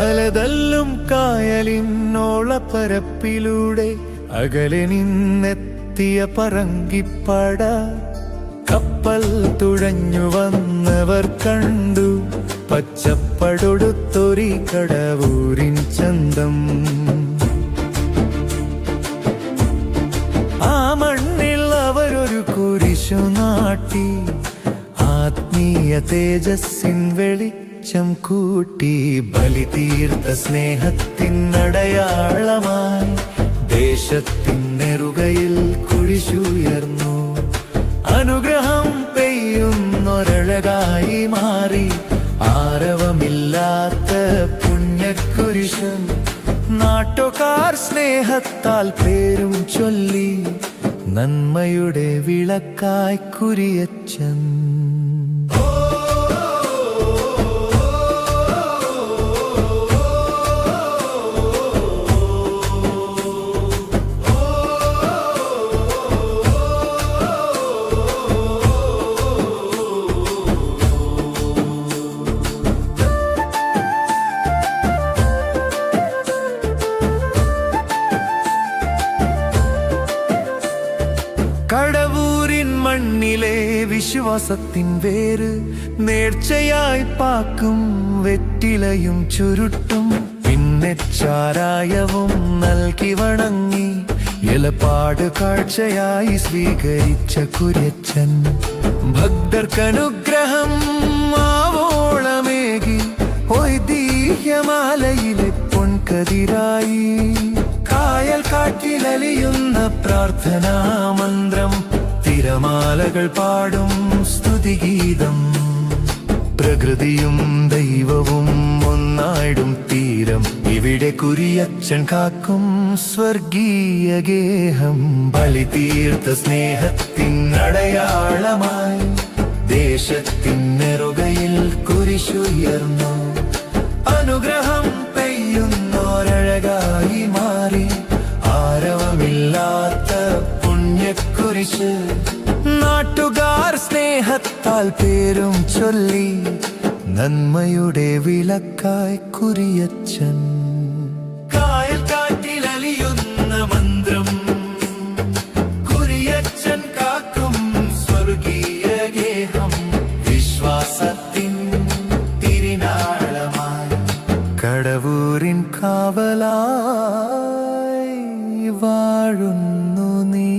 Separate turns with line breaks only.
അലതല്ലും കായലിന്നോളപ്പരപ്പിലൂടെ അകലെ നിന്നെത്തിയ പറങ്കിപ്പട കപ്പൽ തുഴഞ്ഞു വന്നവർ കണ്ടു പച്ചപ്പടൊടുത്തൊരി കടവൂരിൻ ചന്തം. ആ മണ്ണിൽ അവരൊരു കുരിശു നാട്ടി ആത്മീയ തേജസ്സിൻ വെളിച്ചം കൂട്ടി. ബലി തീർത്ത സ്നേഹത്തിനടയാളമായി ദേശത്തിൻ നെറുകയിൽ കുരിശുയർന്നു. അനുഗ്രഹം പെയ്യുന്നൊരഴകായി മാറി ആരവമില്ലാത്ത പുണ്യക്കുരിശ്. നാട്ടുകാർ സ്നേഹത്താൽ പേരും ചൊല്ലി നന്മയുടെ വിളക്കായി കുരിയച്ചൻ. കടവൂരിൻ മണ്ണിലെ വിശ്വാസത്തിൻ വേര് നേർച്ചയായി പാക്കും വെറ്റിലയും ചുരുട്ടും പിന്നെ ചാരായവും നൽകി വണങ്ങി ഇലപ്പാട് കാഴ്ചയായി സ്വീകരിച്ച കുര്യച്ചൻ. ഭക്തർക്കനുഗ്രഹം ആവോളമേകി ഐതിഹ്യമാലയിലെ പൊൻകതിരായി. കായൽ കാറ്റിലലിയുന്ന പ്രാർത്ഥനാ മന്ത്രം തിരമാലകൾ പാടും സ്തുതിഗീതം. പ്രകൃതിയും ദൈവവും ഒന്നായിടും തീരം ഇവിടെ കുരിയച്ചൻ കാക്കും സ്വർഗീയ ഗേഹം. ബലി തീർത്ത സ്നേഹത്തിൻ അടയാളമായി ദേശത്തിൻ നെറുകയിൽ കുരിശുയർന്നു. അനുഗ്രഹം പെയ്യുന്നൊരഴകായി മാറി ആരവമില്ലാത്ത പുണ്യക്കുരിശ്. നാട്ടുകാർ സ്നേഹത്താൽ പേരും ചൊല്ലി നന്മയുടെ വിളക്കായി കുരിയച്ചൻ. കായൽ കാറ്റിലലിയുന്ന മന്ത്രം കുരിയച്ചൻ കാക്കും സ്വർഗീയ ഗേഹം. വിശ്വാസത്തിൻ തിരുനാളമായി കടവൂരിൻ കാവലായി വാഴുന്നു നീ.